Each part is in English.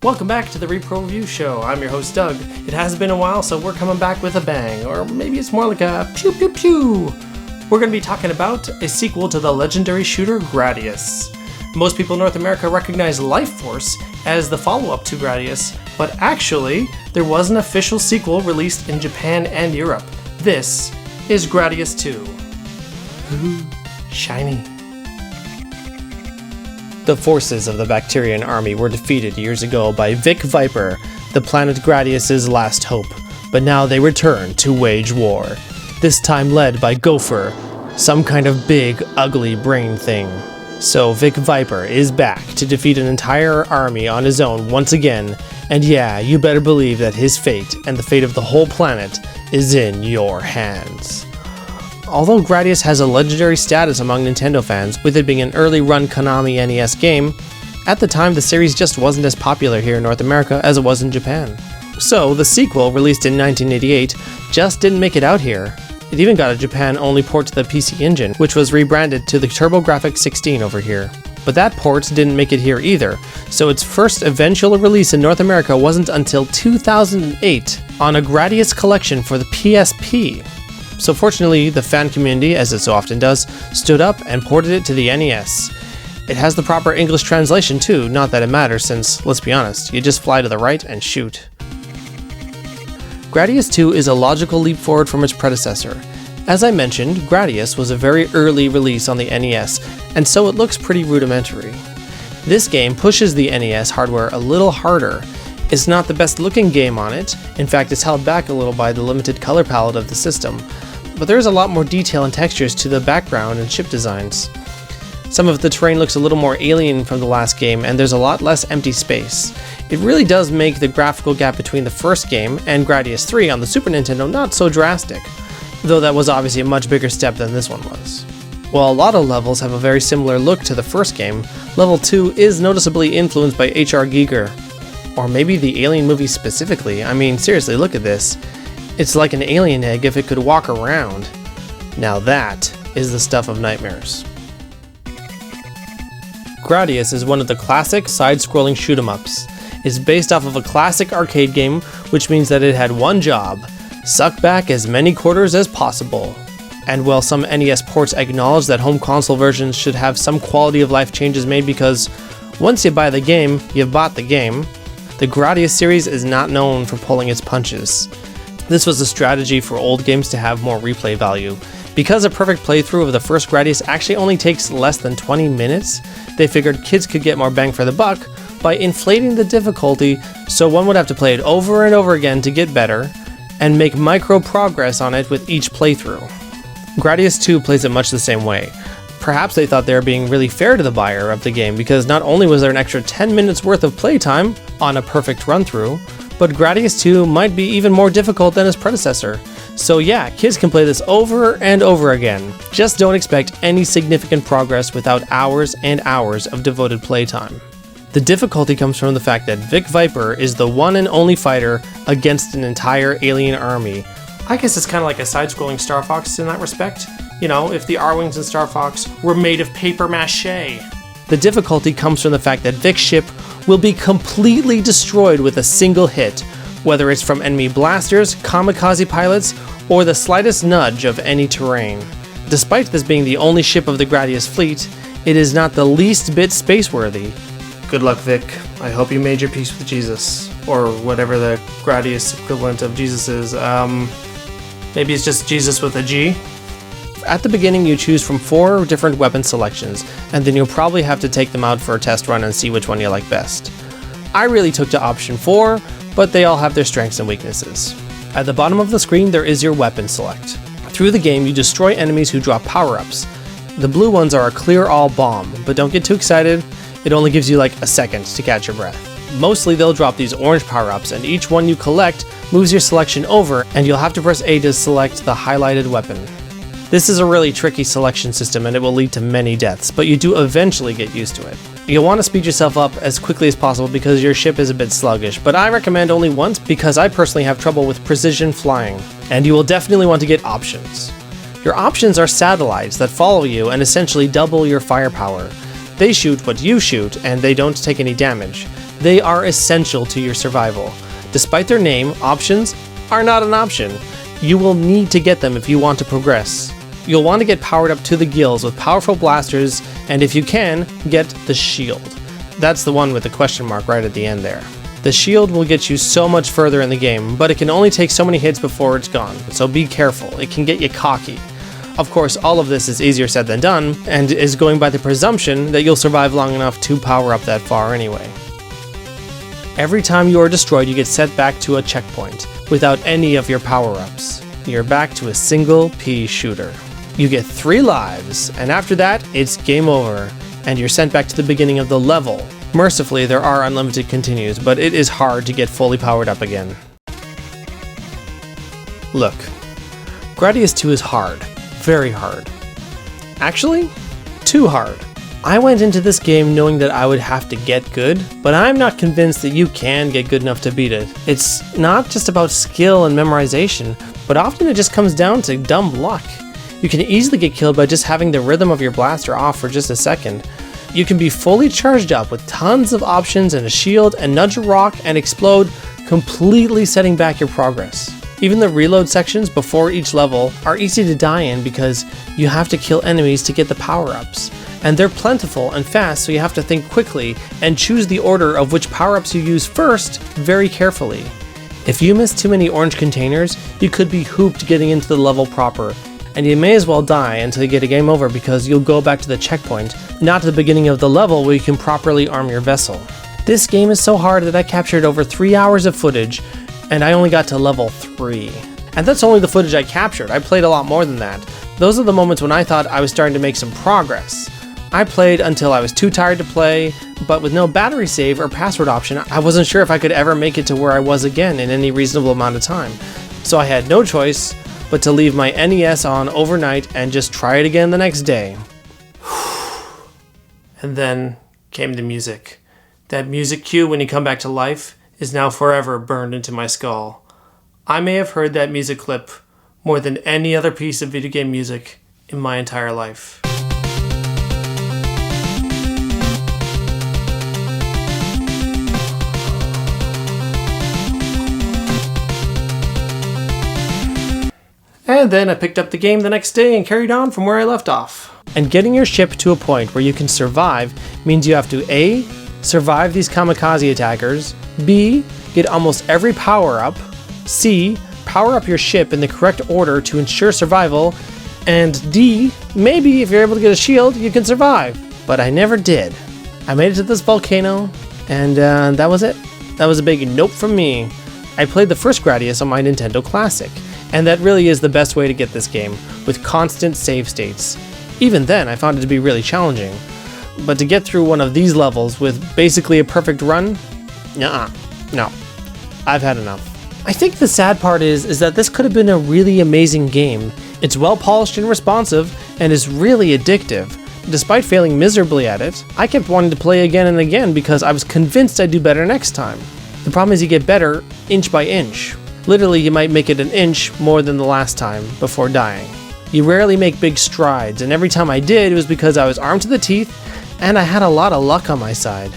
Welcome back to the Repro Review Show. I'm your host, Doug. It has been a while, so we're coming back with a bang, or maybe it's more like a pew pew pew. We're going to be talking about a sequel to the legendary shooter Gradius. Most people in North America recognize Life Force as the follow-up to Gradius, but actually, there was an official sequel released in Japan and Europe. This is Gradius II. Ooh, shiny. The forces of the Bacterian army were defeated years ago by Vic Viper, the planet Gradius' last hope, but now they return to wage war, this time led by Gopher, some kind of big, ugly brain thing. So Vic Viper is back to defeat an entire army on his own once again, and yeah, you better believe that his fate, and the fate of the whole planet, is in your hands. Although Gradius has a legendary status among Nintendo fans, with it being an early-run Konami NES game, at the time the series just wasn't as popular here in North America as it was in Japan. So, the sequel, released in 1988, just didn't make it out here. It even got a Japan-only port to the PC Engine, which was rebranded to the TurboGrafx 16 over here. But that port didn't make it here either, so its first eventual release in North America wasn't until 2008 on a Gradius collection for the PSP. So fortunately, the fan community, as it so often does, stood up and ported it to the NES. It has the proper English translation too, not that it matters since, let's be honest, you just fly to the right and shoot. Gradius II is a logical leap forward from its predecessor. As I mentioned, Gradius was a very early release on the NES, and so it looks pretty rudimentary. This game pushes the NES hardware a little harder. It's not the best looking game on it, in fact it's held back a little by the limited color palette of the system, but there's a lot more detail and textures to the background and ship designs. Some of the terrain looks a little more alien from the last game, and there's a lot less empty space. It really does make the graphical gap between the first game and Gradius III on the Super Nintendo not so drastic, though that was obviously a much bigger step than this one was. While a lot of levels have a very similar look to the first game, Level 2 is noticeably influenced by H.R. Giger. Or maybe the Alien movie specifically. I mean, seriously, look at this. It's like an alien egg if it could walk around. Now that is the stuff of nightmares. Gradius is one of the classic side-scrolling shoot-'em-ups. It's based off of a classic arcade game, which means that it had one job: suck back as many quarters as possible. And while some NES ports acknowledge that home console versions should have some quality of life changes made because once you buy the game, you've bought the game, the Gradius series is not known for pulling its punches. This was a strategy for old games to have more replay value. Because a perfect playthrough of the first Gradius actually only takes less than 20 minutes, they figured kids could get more bang for the buck by inflating the difficulty so one would have to play it over and over again to get better, and make micro progress on it with each playthrough. Gradius II plays it much the same way. Perhaps they thought they were being really fair to the buyer of the game because not only was there an extra 10 minutes worth of playtime on a perfect run-through, but Gradius 2 might be even more difficult than its predecessor. So yeah, kids can play this over and over again. Just don't expect any significant progress without hours and hours of devoted playtime. The difficulty comes from the fact that Vic Viper is the one and only fighter against an entire alien army. I guess it's kind of like a side-scrolling Star Fox in that respect. You know, if the R-Wings in Star Fox were made of paper mache. The difficulty comes from the fact that Vic's ship will be completely destroyed with a single hit, whether it's from enemy blasters, kamikaze pilots, or the slightest nudge of any terrain. Despite this being the only ship of the Gradius fleet, it is not the least bit spaceworthy. Good luck, Vic. I hope you made your peace with Jesus. Or whatever the Gradius equivalent of Jesus is. Maybe it's just Jesus with a G? At the beginning, you choose from 4 different weapon selections, and then you'll probably have to take them out for a test run and see which one you like best. I really took to option 4, but they all have their strengths and weaknesses. At the bottom of the screen, there is your weapon select. Through the game, you destroy enemies who drop power-ups. The blue ones are a clear-all bomb, but don't get too excited, it only gives you like a second to catch your breath. Mostly they'll drop these orange power-ups, and each one you collect moves your selection over, and you'll have to press A to select the highlighted weapon. This is a really tricky selection system and it will lead to many deaths, but you do eventually get used to it. You'll want to speed yourself up as quickly as possible because your ship is a bit sluggish, but I recommend only once because I personally have trouble with precision flying, and you will definitely want to get options. Your options are satellites that follow you and essentially double your firepower. They shoot what you shoot and they don't take any damage. They are essential to your survival. Despite their name, options are not an option. You will need to get them if you want to progress. You'll want to get powered up to the gills with powerful blasters, and if you can, get the shield. That's the one with the question mark right at the end there. The shield will get you so much further in the game, but it can only take so many hits before it's gone, so be careful, it can get you cocky. Of course, all of this is easier said than done, and is going by the presumption that you'll survive long enough to power up that far anyway. Every time you are destroyed, you get set back to a checkpoint, without any of your power-ups. You're back to a single pea shooter. You get 3 lives, and after that, it's game over, and you're sent back to the beginning of the level. Mercifully, there are unlimited continues, but it is hard to get fully powered up again. Look, Gradius II is hard. Very hard. Actually, too hard. I went into this game knowing that I would have to get good, but I'm not convinced that you can get good enough to beat it. It's not just about skill and memorization, but often it just comes down to dumb luck. You can easily get killed by just having the rhythm of your blaster off for just a second. You can be fully charged up with tons of options and a shield and nudge a rock and explode, completely setting back your progress. Even the reload sections before each level are easy to die in because you have to kill enemies to get the power-ups. And they're plentiful and fast, so you have to think quickly and choose the order of which power-ups you use first very carefully. If you miss too many orange containers, you could be hooped getting into the level proper, and you may as well die until you get a game over because you'll go back to the checkpoint, not to the beginning of the level where you can properly arm your vessel. This game is so hard that I captured over 3 hours of footage, and I only got to level 3. And that's only the footage I captured. I played a lot more than that. Those are the moments when I thought I was starting to make some progress. I played until I was too tired to play, but with no battery save or password option, I wasn't sure if I could ever make it to where I was again in any reasonable amount of time. So I had no choice but to leave my NES on overnight and just try it again the next day. And then came the music. That music cue when you come back to life is now forever burned into my skull. I may have heard that music clip more than any other piece of video game music in my entire life. And then I picked up the game the next day and carried on from where I left off. And getting your ship to a point where you can survive means you have to A. Survive these kamikaze attackers, B. Get almost every power-up, C. Power up your ship in the correct order to ensure survival, and D. Maybe if you're able to get a shield, you can survive. But I never did. I made it to this volcano, and that was it. That was a big nope from me. I played the first Gradius on my Nintendo Classic, and that really is the best way to get this game, with constant save states. Even then, I found it to be really challenging. But to get through one of these levels with basically a perfect run? No. I've had enough. I think the sad part is that this could have been a really amazing game. It's well polished and responsive, and is really addictive. Despite failing miserably at it, I kept wanting to play again and again because I was convinced I'd do better next time. The problem is you get better inch by inch. Literally, you might make it an inch more than the last time before dying. You rarely make big strides, and every time I did, it was because I was armed to the teeth, and I had a lot of luck on my side.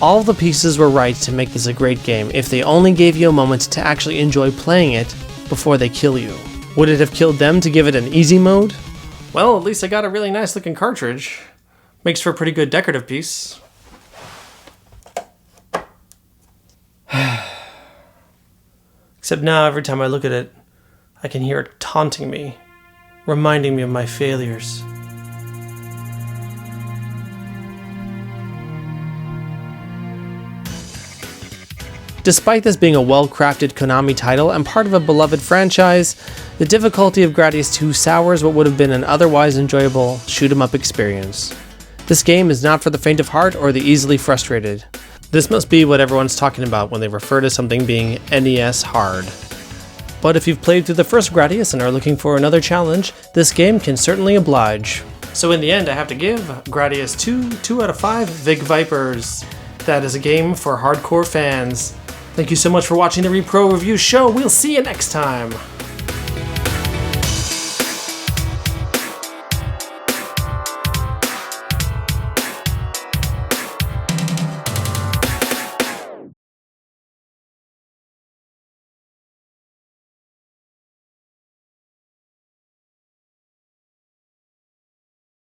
All the pieces were right to make this a great game if they only gave you a moment to actually enjoy playing it before they kill you. Would it have killed them to give it an easy mode? Well, at least I got a really nice looking cartridge. Makes for a pretty good decorative piece. Except now, every time I look at it, I can hear it taunting me, reminding me of my failures. Despite this being a well-crafted Konami title and part of a beloved franchise, the difficulty of Gradius II sours what would have been an otherwise enjoyable shoot-'em-up experience. This game is not for the faint of heart or the easily frustrated. This must be what everyone's talking about when they refer to something being NES hard. But if you've played through the first Gradius and are looking for another challenge, this game can certainly oblige. So in the end, I have to give Gradius II 2 out of 5 Vig Vipers. That is a game for hardcore fans. Thank you so much for watching the Repro Review Show. We'll see you next time.